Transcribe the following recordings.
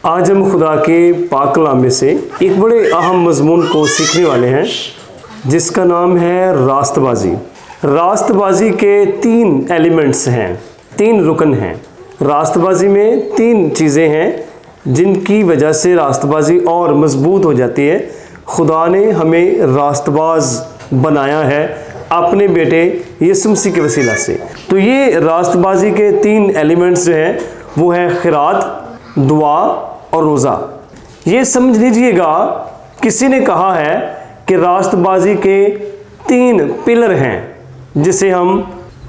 आज हम खुदा के पाक कलाम में से एक बड़े अहम मजमून को सीखने वाले हैं जिसका नाम है रास्तबाजी। रास्तबाजी के 3 एलिमेंट्स हैं, 3 रुकन हैं। रास्तबाजी में 3 चीज़ें हैं जिनकी वजह से रास्तबाजी और मजबूत हो जाती है। खुदा ने हमें रास्तबाज बनाया है अपने बेटे यीशु मसीह के वसीला से। तो ये रास्तबाजी के 3 एलिमेंट्स जो हैं वो है खिरात, दुआ और रोज़ा। ये समझ लीजिएगा, किसी ने कहा है कि रास्तबाजी के 3 पिलर हैं जिसे हम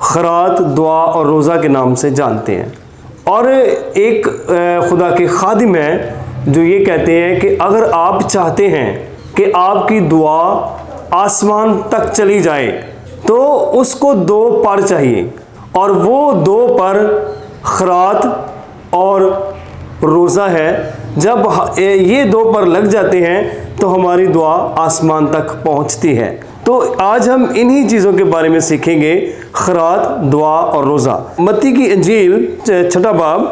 खिरात, दुआ और रोज़ा के नाम से जानते हैं। और एक खुदा के खादिम हैं जो ये कहते हैं कि अगर आप चाहते हैं कि आपकी दुआ आसमान तक चली जाए तो उसको 2 पर चाहिए, और वो 2 पर खिरात और रोज़ा है। जब ये 2 पर लग जाते हैं तो हमारी दुआ आसमान तक पहुंचती है। तो आज हम इन्हीं चीज़ों के बारे में सीखेंगे, खिरात, दुआ और रोज़ा। मत्ती की इंजील 6 बाब,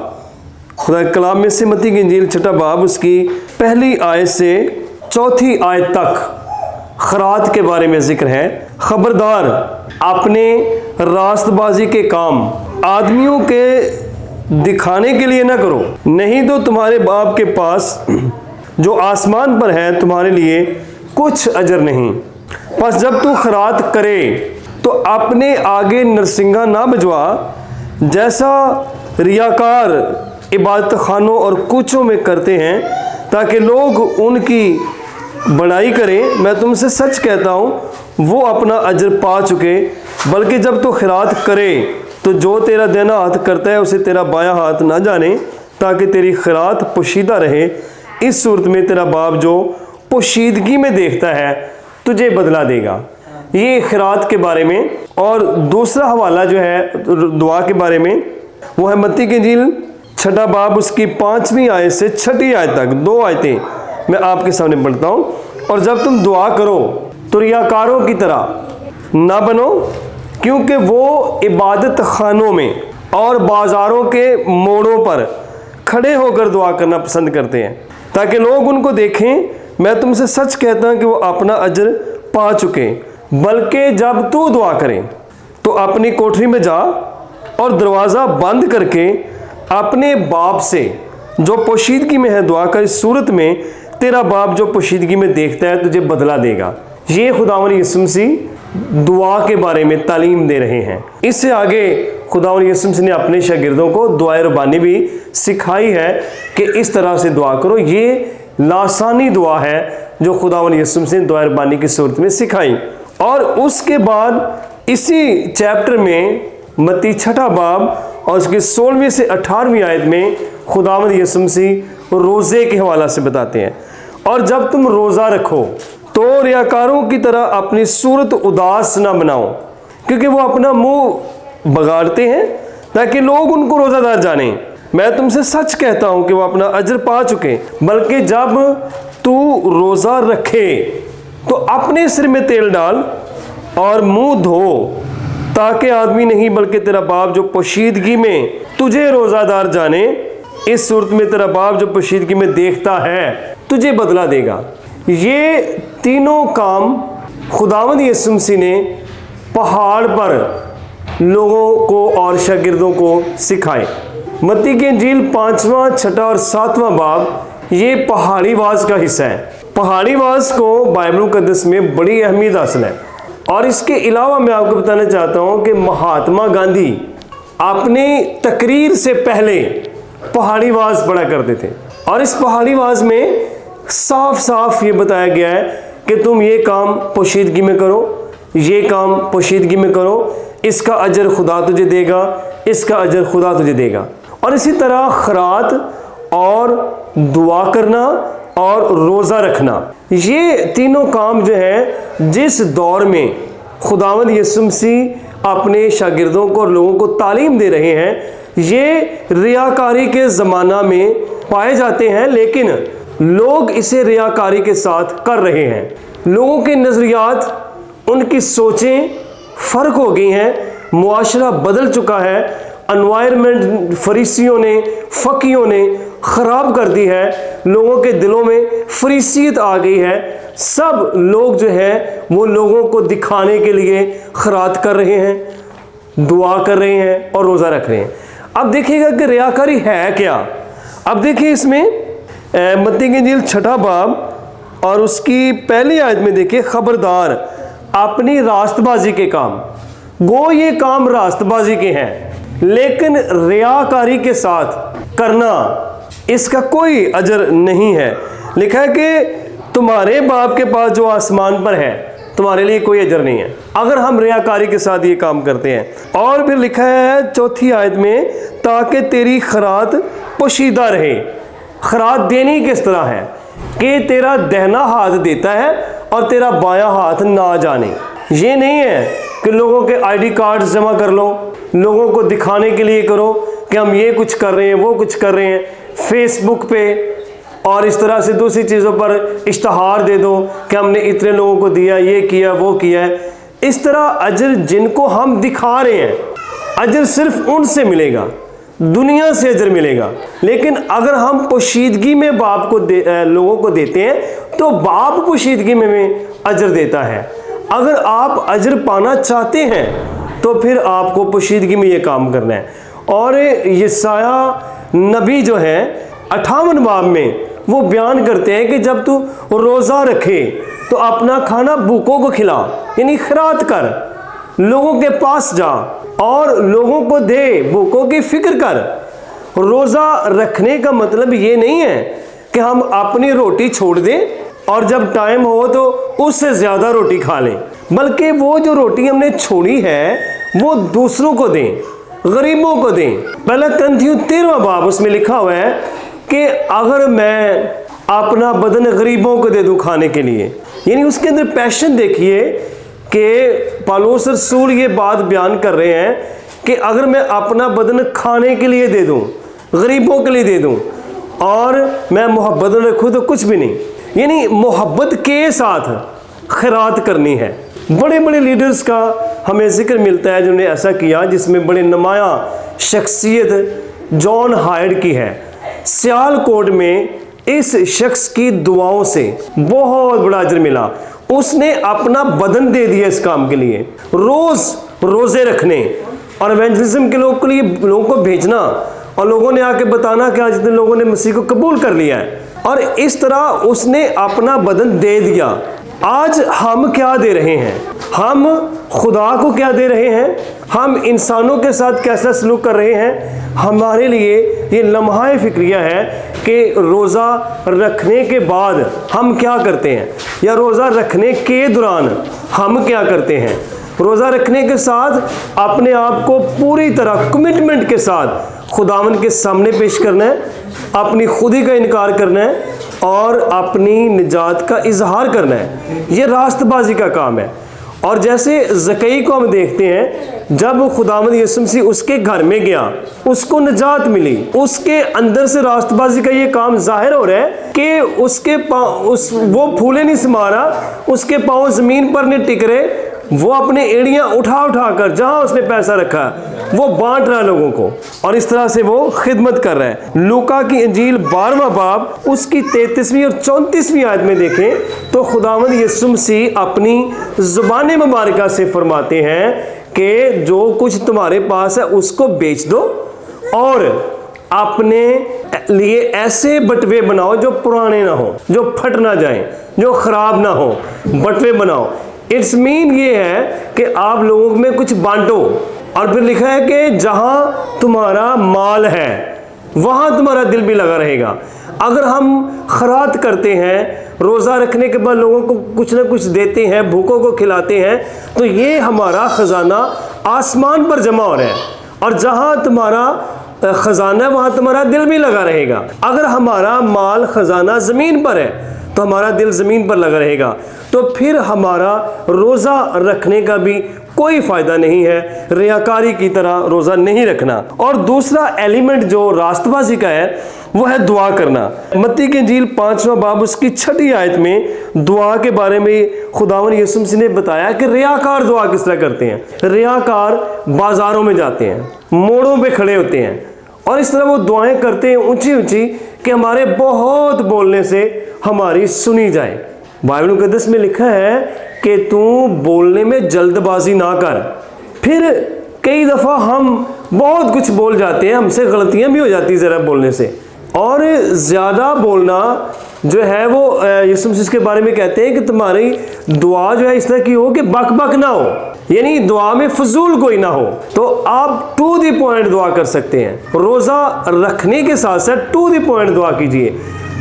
खुदा के कलाम में से मत्ती की इंजील 6 बाब उसकी पहली आयत से 4थी आयत तक खिरात के बारे में जिक्र है। खबरदार, अपने रास्तबाजी के काम आदमियों के दिखाने के लिए ना करो, नहीं तो तुम्हारे बाप के पास जो आसमान पर है तुम्हारे लिए कुछ अजर नहीं। बस जब तू खिरात करे तो अपने आगे नरसिंगा ना बजवा, जैसा रियाकार इबादत खानों और कूचों में करते हैं, ताकि लोग उनकी बड़ाई करें। मैं तुमसे सच कहता हूँ वो अपना अजर पा चुके। बल्कि जब तू खिरात करे तो जो तेरा देना हाथ करता है उसे तेरा बायां हाथ ना जाने, ताकि तेरी खिरात पोशीदा रहे। इस सूरत में तेरा बाप जो पोशीदगी में देखता है तुझे बदला देगा। ये खिरात के बारे में। और दूसरा हवाला जो है दुआ के बारे में, वो है मत्ती की इंजील 6 बाब उसकी 5वीं आयत से 6ठी आयत तक। 2 आयतें मैं आपके सामने पढ़ता हूँ। और जब तुम दुआ करो तो रियाकारों की तरह ना बनो, क्योंकि वो इबादत खानों में और बाज़ारों के मोड़ों पर खड़े होकर दुआ करना पसंद करते हैं, ताकि लोग उनको देखें। मैं तुमसे सच कहता हूँ कि वो अपना अजर पा चुके। बल्कि जब तू दुआ करें तो अपनी कोठरी में जा और दरवाज़ा बंद करके अपने बाप से जो पोशीदगी में है दुआ कर। इस सूरत में तेरा बाप जो पोशीदगी में देखता है तुझे बदला देगा। ये खुदावन यीशु मसीह दुआ के बारे में तालीम दे रहे हैं। इससे आगे खुदावन यीशु मसीह ने अपने शागिर्दों को दुआ रब्बानी भी सिखाई है कि इस तरह से दुआ करो। ये लासानी दुआ है जो खुदावन यीशु मसीह ने दुआ रब्बानी की सूरत में सिखाई। और उसके बाद इसी चैप्टर में मत्ती 6 बाब और उसके 16वीं से 18वीं आयत में खुदावन यीशु मसीह रोज़े के हवाला से बताते हैं। और जब तुम रोज़ा रखो तो रियाकारों की तरह अपनी सूरत उदास ना बनाओ, क्योंकि वो अपना मुंह बगाड़ते हैं ताकि लोग उनको रोज़ादार जाने। मैं तुमसे सच कहता हूँ कि वो अपना अजर पा चुके। बल्कि जब तू रोज़ा रखे तो अपने सिर में तेल डाल और मुंह धो, ताकि आदमी नहीं बल्कि तेरा बाप जो पोशीदगी में तुझे रोज़ादार जाने। इस सूरत में तेरा बाप जो पोशीदगी में देखता है तुझे बदला देगा। ये तीनों काम खुदावंद यीशु मसीह ने पहाड़ पर लोगों को और शागिर्दों को सिखाए। मत्ती की इंजील 5वां, 6वां और 7वां बाब ये पहाड़ी वाज का हिस्सा है। पहाड़ी वाज को बाइबल मुक़द्दस में बड़ी अहमियत हासिल है। और इसके अलावा मैं आपको बताना चाहता हूँ कि महात्मा गांधी अपनी तकरीर से पहले पहाड़ी वाज पढ़ा करते थे। और इस पहाड़ी वाज में साफ साफ ये बताया गया है कि तुम ये काम पोशीदगी में करो, ये काम पोशीदगी में करो, इसका अजर खुदा तुझे देगा, इसका अजर खुदा तुझे देगा। और इसी तरह खिरात और दुआ करना और रोज़ा रखना, ये तीनों काम जो है जिस दौर में खुदावंद यीशु मसीह अपने शागिर्दों को और लोगों को तालीम दे रहे हैं, ये रियाकारी के ज़माना में पाए जाते हैं। लेकिन लोग इसे रियाकारी के साथ कर रहे हैं। लोगों के नज़रियात, उनकी सोचें फ़र्क हो गई हैं, मुआशरा बदल चुका है। एनवायरनमेंट फरीसियों ने, फ़कीयों ने ख़राब कर दी है, लोगों के दिलों में फरीसियत आ गई है। सब लोग जो है वो लोगों को दिखाने के लिए खैरात कर रहे हैं, दुआ कर रहे हैं और रोज़ा रख रहे हैं। अब देखिएगा कि रियाकारी है क्या। अब देखिए इसमें मत्ती की इंजील 6 बाब और उसकी पहली आयत में देखिए, खबरदार अपनी रास्तबाजी के काम, गो ये काम रास्तबाजी के हैं, लेकिन रियाकारी के साथ करना इसका कोई अजर नहीं है। लिखा है कि तुम्हारे बाप के पास जो आसमान पर है तुम्हारे लिए कोई अजर नहीं है अगर हम रियाकारी के साथ ये काम करते हैं। और फिर लिखा है 4 आयत में, ताकि तेरी खैरात पोशीदा रहे। खैरात देनी किस तरह है कि तेरा दाहिना हाथ देता है और तेरा बायां हाथ ना जाने। ये नहीं है कि लोगों के आईडी कार्ड्स जमा कर लो, लोगों को दिखाने के लिए करो कि हम ये कुछ कर रहे हैं, वो कुछ कर रहे हैं, फेसबुक पे और इस तरह से दूसरी चीज़ों पर इश्तहार दे दो कि हमने इतने लोगों को दिया, ये किया, वो किया है। इस तरह अजर जिनको हम दिखा रहे हैं, अजर सिर्फ उनसे मिलेगा, दुनिया से अजर मिलेगा। लेकिन अगर हम पोशीदगी में बाप को लोगों को देते हैं तो बाप पोशीदगी में अजर देता है। अगर आप अजर पाना चाहते हैं तो फिर आपको पोशीदगी में ये काम करना है। और यशाया नबी जो है 58 बाब में वो बयान करते हैं कि जब तू रोज़ा रखे तो अपना खाना भूखों को खिला, यानी खैरात कर, लोगों के पास जा और लोगों को दे, भूखों की फिक्र कर। रोज़ा रखने का मतलब ये नहीं है कि हम अपनी रोटी छोड़ दें और जब टाइम हो तो उससे ज़्यादा रोटी खा लें, बल्कि वो जो रोटी हमने छोड़ी है वो दूसरों को दें, गरीबों को दें। पहला करंथियों 13वां बाब उसमें लिखा हुआ है कि अगर मैं अपना बदन गरीबों को दे दूं खाने के लिए, यानी उसके अंदर पैशन देखिए कि पौलुस रसूल ये बात बयान कर रहे हैं कि अगर मैं अपना बदन खाने के लिए दे दूं, गरीबों के लिए दे दूं और मैं मोहब्बत रखूं तो कुछ भी नहीं, यानी मोहब्बत के साथ खैरात करनी है। बड़े बड़े लीडर्स का हमें जिक्र मिलता है जिन्होंने ऐसा किया, जिसमें बड़े नुमाया शख्सियत जॉन हायड की है। सियालकोट में इस शख्स की दुआओं से बहुत बड़ा अजर मिला। उसने अपना बदन दे दिया इस काम के लिए, रोज़ रोज़े रखने और इवेंजलिज्म के लोगों के लिए लोगों को भेजना और लोगों ने आके बताना कि आज इतने लोगों ने मसीह को कबूल कर लिया है। और इस तरह उसने अपना बदन दे दिया। आज हम क्या दे रहे हैं? हम खुदा को क्या दे रहे हैं? हम इंसानों के साथ कैसा सलूक कर रहे हैं? हमारे लिए ये लम्हा फिक्रिया है कि रोज़ा रखने के बाद हम क्या करते हैं या रोज़ा रखने के दौरान हम क्या करते हैं। रोज़ा रखने के साथ अपने आप को पूरी तरह कमिटमेंट के साथ खुदावन के सामने पेश करना है, अपनी खुदी का इनकार करना है और अपनी निजात का इजहार करना है। ये रास्तबाजी का काम है। और जैसे ज़कई को हम देखते हैं, जब खुदावंद यीशु मसीह उसके घर में गया, उसको निजात मिली, उसके अंदर से रास्तबाजी का ये काम जाहिर हो रहा है कि उसके वो फूले नहीं समा रहा, उसके पाँव ज़मीन पर नहीं टिक रहे, वो अपने एड़ियाँ उठा उठा कर जहाँ उसने पैसा रखा वो बांट रहा है लोगों को, और इस तरह से वो खिदमत कर रहा है। लूका की इंजील 12वां बाब उसकी 33वीं और 34वीं आयत में देखें तो खुदावंद यीशु मसीह अपनी ज़ुबान मुबारका से फरमाते हैं कि जो कुछ तुम्हारे पास है उसको बेच दो और अपने लिए ऐसे बटवे बनाओ जो पुराने ना हो, जो फट ना जाए, जो खराब ना हो, बटवे बनाओ। इट्स मीन ये है कि आप लोगों में कुछ बांटो। और फिर लिखा है कि जहां तुम्हारा माल है वहां तुम्हारा दिल भी लगा रहेगा। अगर हम खैरात करते हैं, रोज़ा रखने के बाद लोगों को कुछ ना कुछ देते हैं, भूखों को खिलाते हैं, तो ये हमारा ख़जाना आसमान पर जमा हो रहा है। और जहां तुम्हारा ख़जाना है वहां तुम्हारा दिल भी लगा रहेगा। अगर हमारा माल ख़जाना ज़मीन पर है तो हमारा दिल ज़मीन पर लगा रहेगा, तो फिर हमारा रोज़ा रखने का भी कोई फ़ायदा नहीं है। रियाकारी की तरह रोज़ा नहीं रखना। और दूसरा एलिमेंट जो रास्तबाजी का है वो है दुआ करना। मत्ती की इंजील 5वां बाब उसकी 6ठी आयत में दुआ के बारे में खुदावंद यीशु मसीह ने बताया कि रियाकार दुआ किस तरह करते हैं। रियाकार बाज़ारों में जाते हैं, मोड़ों पे खड़े होते हैं और इस तरह वो दुआएं करते हैं ऊंची ऊंची कि हमारे बहुत बोलने से हमारी सुनी जाए। बाइबल मुकद्दस में लिखा है कि तू बोलने में जल्दबाजी ना कर। फिर कई दफ़ा हम बहुत कुछ बोल जाते हैं, हमसे गलतियां भी हो जाती हैं ज़रा बोलने से। और ज़्यादा बोलना जो है वो यीशु मसीह के बारे में कहते हैं कि तुम्हारी दुआ जो है इस तरह की हो कि बक बक ना हो, यानी दुआ में फजूल कोई ना हो। तो आप टू द पॉइंट दुआ कर सकते हैं। रोज़ा रखने के साथ साथ टू द पॉइंट दुआ कीजिए।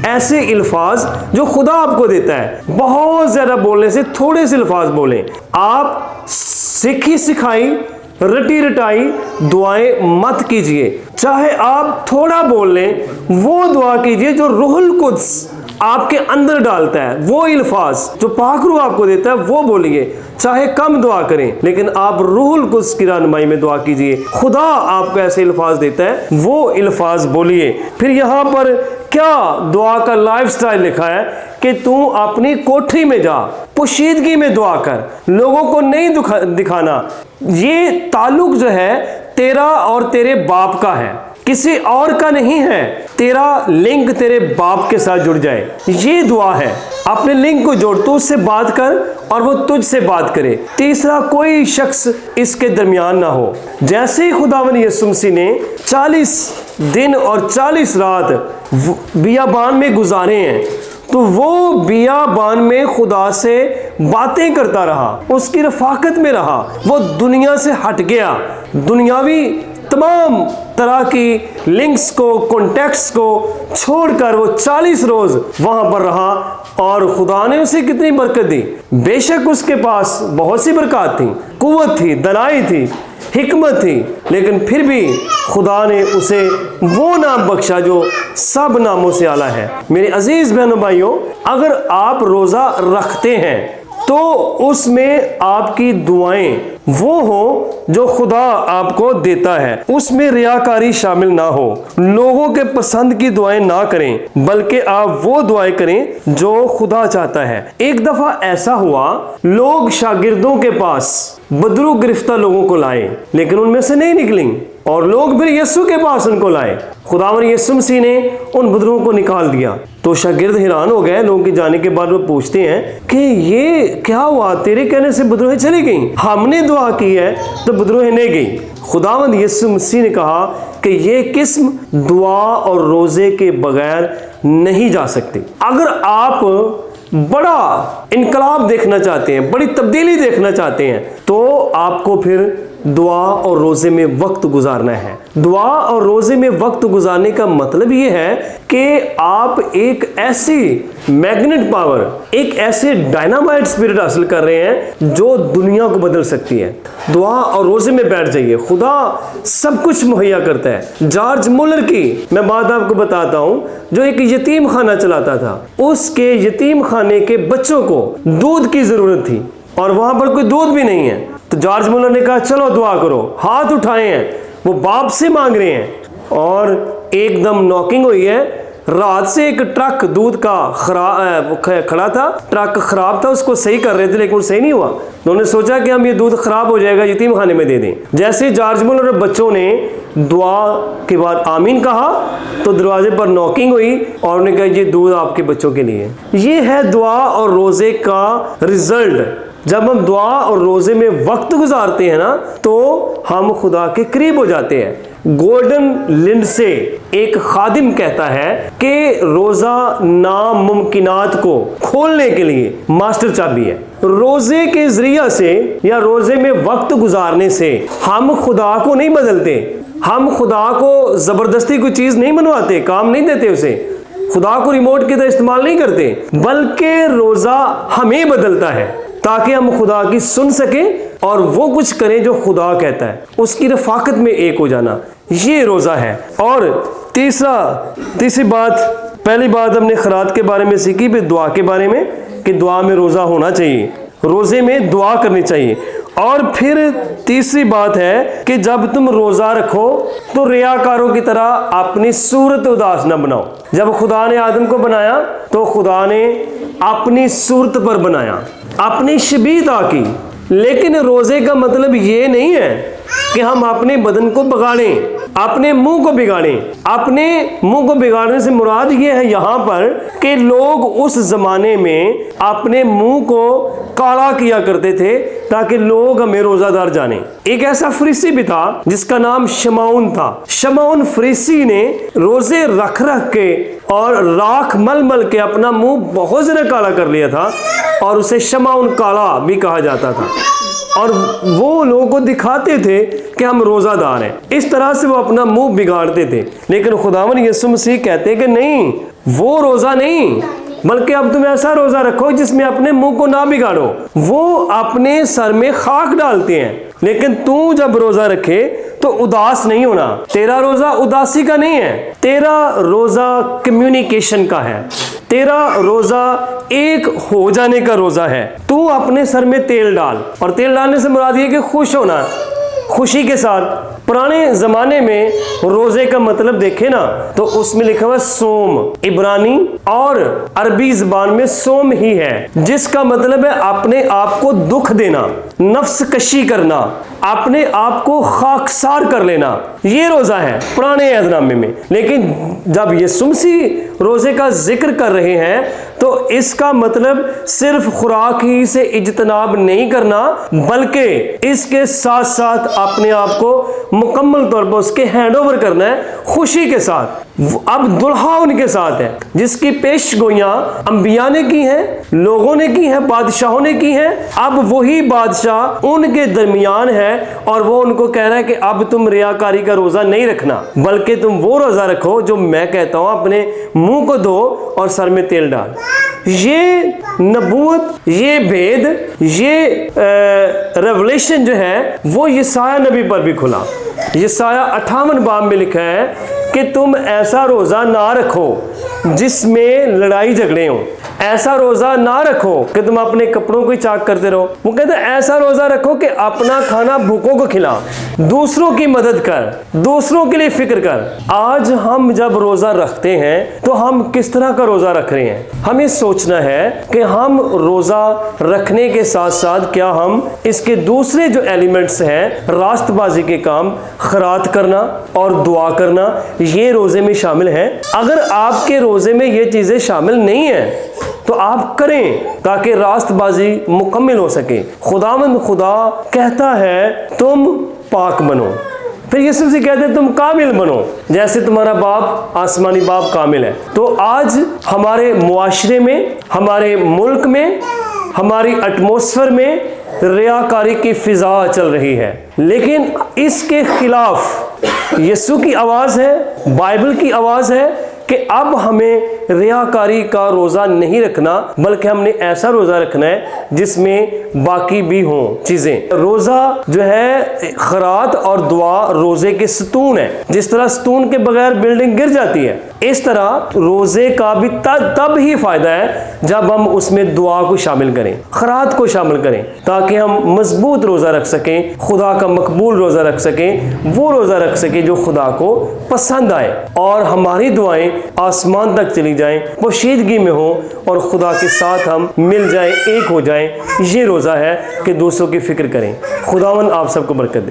ऐसे अल्फाज जो खुदा आपको देता है, बहुत ज़्यादा बोलने से थोड़े से अल्फाज बोलें। आप सीखी सिखाई रटी रटाई दुआएं मत कीजिए। चाहे आप थोड़ा बोल लें, वो दुआ कीजिए जो रूहुल कुद्स आपके अंदर डालता है। वो अल्फाज जो पाक रूह आपको देता है वो बोलिए। चाहे कम दुआ करें, लेकिन आप रूहुल कुद्स की रहनुमाई में दुआ कीजिए। खुदा आपको ऐसे अल्फाज देता है, वो अल्फाज बोलिए। फिर यहाँ पर क्या दुआ का लाइफस्टाइल लिखा है कि तू अपनी कोठरी में जा, पोशीदगी में दुआ कर, लोगों को नहीं दिखाना। ये ताल्लुक जो है तेरा और तेरे बाप का है, किसी और का नहीं है। तेरा लिंक तेरे बाप के साथ जुड़ जाए, ये दुआ है। अपने लिंक को जोड़, तू उससे बात कर और वो तुझसे बात करे। तीसरा, कोई शख्स इसके दरमियान ना हो। जैसे ही खुदावन यीशु मसीह ने 40 दिन और 40 रात बियाबान में गुजारे हैं, तो वो बियाबान में खुदा से बातें करता रहा, उसकी रफाकत में रहा। वो दुनिया से हट गया, दुनियावी तमाम तरह की लिंक्स को, कॉन्टेक्ट्स को छोड़कर वो 40 रोज वहां पर रहा। और खुदा ने उसे कितनी बरकत दी। बेशक उसके पास बहुत सी बरकत थी, कुव्वत थी, दनाई थी, हिकमत थी, लेकिन फिर भी खुदा ने उसे वो नाम बख्शा जो सब नामों से आला है। मेरे अजीज बहनों भाइयों, अगर आप रोज़ा रखते हैं तो उसमें आपकी दुआएं वो हो जो खुदा आपको देता है, उसमें रियाकारी शामिल ना हो। लोगों के पसंद की दुआएं ना करें, बल्कि आप वो दुआएं करें जो खुदा चाहता है। एक दफा ऐसा हुआ, लोग शागिर्दों के पास बदरू गिरफ्तार लोगों को लाए, लेकिन उनमें से नहीं निकली, और लोग फिर यीशु के पास उनको लाए। खुदावन यीशु मसीह ने उन बदरुओं को निकाल दिया। तो शागिर्द हैरान हो गए। लोगों के जाने के बाद वो पूछते हैं कि ये क्या हुआ, तेरे कहने से बदरूहें चली गईं, हमने दुआ की है तो बदरूहें नहीं गई। खुदावन यीशु मसीह ने कहा कि ये किस्म दुआ और रोजे के बगैर नहीं जा सकती। अगर आप बड़ा इनकलाब देखना चाहते हैं, बड़ी तब्दीली देखना चाहते हैं, तो आपको फिर दुआ और रोज़े में वक्त गुजारना है। दुआ और रोज़े में वक्त गुजारने का मतलब ये है कि आप एक ऐसी मैग्नेट पावर, एक ऐसे डायनामाइट स्पिरिट हासिल कर रहे हैं जो दुनिया को बदल सकती है। दुआ और रोज़े में बैठ जाइए, खुदा सब कुछ मुहैया करता है। जॉर्ज मुलर की मैं बात आपको बताता हूँ, जो एक यतीम खाना चलाता था। उसके यतीम खाने के बच्चों को दूध की ज़रूरत थी और वहाँ पर कोई दूध भी नहीं है। तो जॉर्ज मुलर ने कहा चलो दुआ करो। हाथ उठाए हैं, वो बाप से मांग रहे हैं, और एकदम नॉकिंग हुई है। रात से एक ट्रक दूध का खड़ा था, ट्रक खराब था, उसको सही कर रहे थे, लेकिन वो सही नहीं हुआ। उन्होंने सोचा कि हम ये दूध खराब हो जाएगा, यतीम खाने में दे दें। जैसे जॉर्ज मुलर और बच्चों ने दुआ के बाद आमीन कहा, तो दरवाजे पर नॉकिंग हुई और उन्होंने कहा ये दूध आपके बच्चों के लिए। ये है दुआ और रोजे का रिजल्ट। जब हम दुआ और रोजे में वक्त गुजारते हैं ना, तो हम खुदा के करीब हो जाते हैं। गोल्डन लिंड से एक खादिम कहता है कि रोजा नामुमकिनात को खोलने के लिए मास्टर चाबी है। रोजे के जरिया से या रोजे में वक्त गुजारने से हम खुदा को नहीं बदलते, हम खुदा को जबरदस्ती कोई चीज नहीं बनवाते, काम नहीं देते उसे, खुदा को रिमोट की तरह इस्तेमाल नहीं करते, बल्कि रोजा हमें बदलता है ताकि हम खुदा की सुन सकें और वो कुछ करें जो खुदा कहता है, उसकी रफाकत में एक हो जाना, ये रोज़ा है। और तीसरी बात, पहली बात हमने खरात के बारे में सीखी, फिर दुआ के बारे में कि दुआ में रोज़ा होना चाहिए, रोज़े में दुआ करनी चाहिए। और फिर तीसरी बात है कि जब तुम रोज़ा रखो तो रियाकारों की तरह अपनी सूरत उदास न बनाओ। जब खुदा ने आदम को बनाया तो खुदा ने अपनी सूरत पर बनाया, अपनी शबीता की। लेकिन रोज़े का मतलब ये नहीं है कि हम अपने बदन को बगाड़ें, अपने मुंह को बिगाड़ें। अपने मुंह को बिगाड़ने से मुराद ये है यहाँ पर कि लोग उस जमाने में अपने मुंह को काला किया करते थे ताकि लोग हमें रोजादार जाने। एक ऐसा फरीसी भी था जिसका नाम शमौन था। शमौन फरीसी ने रोजे रख रख के और राख मल मल के अपना मुंह बहुत ज्यादा काला कर लिया था और उसे शमौन काला भी कहा जाता था और वो लोगों को दिखाते थे कि हम रोजादार हैं। इस तरह से वो अपना मुंह बिगाड़ते थे। लेकिन खुदावन यीशु मसीह कहते हैं कि नहीं, वो रोजा नहीं, बल्कि अब तुम ऐसा रोजा रखो जिसमें अपने मुंह को ना बिगाड़ो। वो अपने सर में खाक डालते हैं, लेकिन तू जब रोजा रखे तो उदास नहीं होना। तेरा रोजा उदासी का नहीं है, तेरा रोजा कम्युनिकेशन का है, तेरा रोजा एक हो जाने का रोजा है। तू अपने सर में तेल डाल, और तेल डालने से मुराद ये कि खुश होना, खुशी के साथ। पुराने जमाने में रोजे का मतलब देखे ना तो उसमें लिखा हुआ सोम, इब्रानी और अरबी जबान में सोम ही है, जिसका मतलब है अपने आप को दुख देना, नफ्स कशी करना, अपने आप को खाकसार कर लेना। ये रोजा है पुराने अहदनामे में। लेकिन जब यीशु मसीह रोजे का जिक्र कर रहे हैं तो इसका मतलब सिर्फ खुराक ही से इज्तनाब नहीं करना, बल्कि इसके साथ साथ अपने आप को मुकम्मल तौर पर उसके हैंड ओवर करना है खुशी के साथ। अब दुल्हा उनके साथ है जिसकी पेश गोइयां अंबिया ने की हैं, लोगों ने की हैं, बादशाहों ने की हैं। अब वही बादशाह उनके दरमियान है और वो उनको कह रहा है कि अब तुम रियाकारी का रोजा नहीं रखना, बल्कि तुम वो रोजा रखो जो मैं कहता हूं, अपने मुंह को धो और सर में तेल डाल। ये नबूवत, ये भेद, ये रेवलेशन जो है वो यसाया नबी पर भी खुला। यसाया 58 बाब में लिखा है कि तुम ऐसा रोजा ना रखो जिसमें लड़ाई झगड़े हो, ऐसा रोजा ना रखो कि तुम अपने कपड़ों को ही चाक करते रहो। वो कहते हैं ऐसा रोजा रखो कि अपना खाना भूखों को खिला, दूसरों की मदद कर, दूसरों के लिए फिक्र कर। आज हम जब रोजा रखते हैं तो हम किस तरह का रोजा रख रहे हैं? हमें सोचना है कि हम रोजा रखने के साथ साथ क्या हम इसके दूसरे जो एलिमेंट्स हैं, रास्तबाजी के काम, खैरात करना और दुआ करना, ये रोजे में शामिल हैं। अगर आपके रोजे में ये चीजें शामिल नहीं है तो आप करें ताकि रास्तबाजी मुकम्मल हो सके। खुदावंद खुदा कहता है तुम पाक बनो, फिर यीशु से कहते हैं तुम कामिल बनो जैसे तुम्हारा बाप आसमानी बाप कामिल है। तो आज हमारे मुआशरे में, हमारे मुल्क में, हमारी एटमॉस्फेयर में रियाकारी की फिजा चल रही है, लेकिन इसके खिलाफ यीशु की आवाज़ है, बाइबल की आवाज़ है कि अब हमें रियाकारी का रोज़ा नहीं रखना, बल्कि हमने ऐसा रोज़ा रखना है जिसमें बाकी भी हों चीज़ें। रोज़ा जो है खैरात और दुआ रोज़े के सतून है। जिस तरह सतून के बगैर बिल्डिंग गिर जाती है, इस तरह रोज़े का भी तब ही फ़ायदा है जब हम उसमें दुआ को शामिल करें, खैरात को शामिल करें, ताकि हम मजबूत रोज़ा रख सकें, खुदा का मकबूल रोज़ा रख सकें, वो रोज़ा रख सकें जो खुदा को पसंद आए और हमारी दुआएं आसमान तक चली जाएं, पोशीदगी में हो और खुदा के साथ हम मिल जाएं, एक हो जाएं। ये रोज़ा है कि दूसरों की फिक्र करें। खुदावंद आप सबको बरकत दे।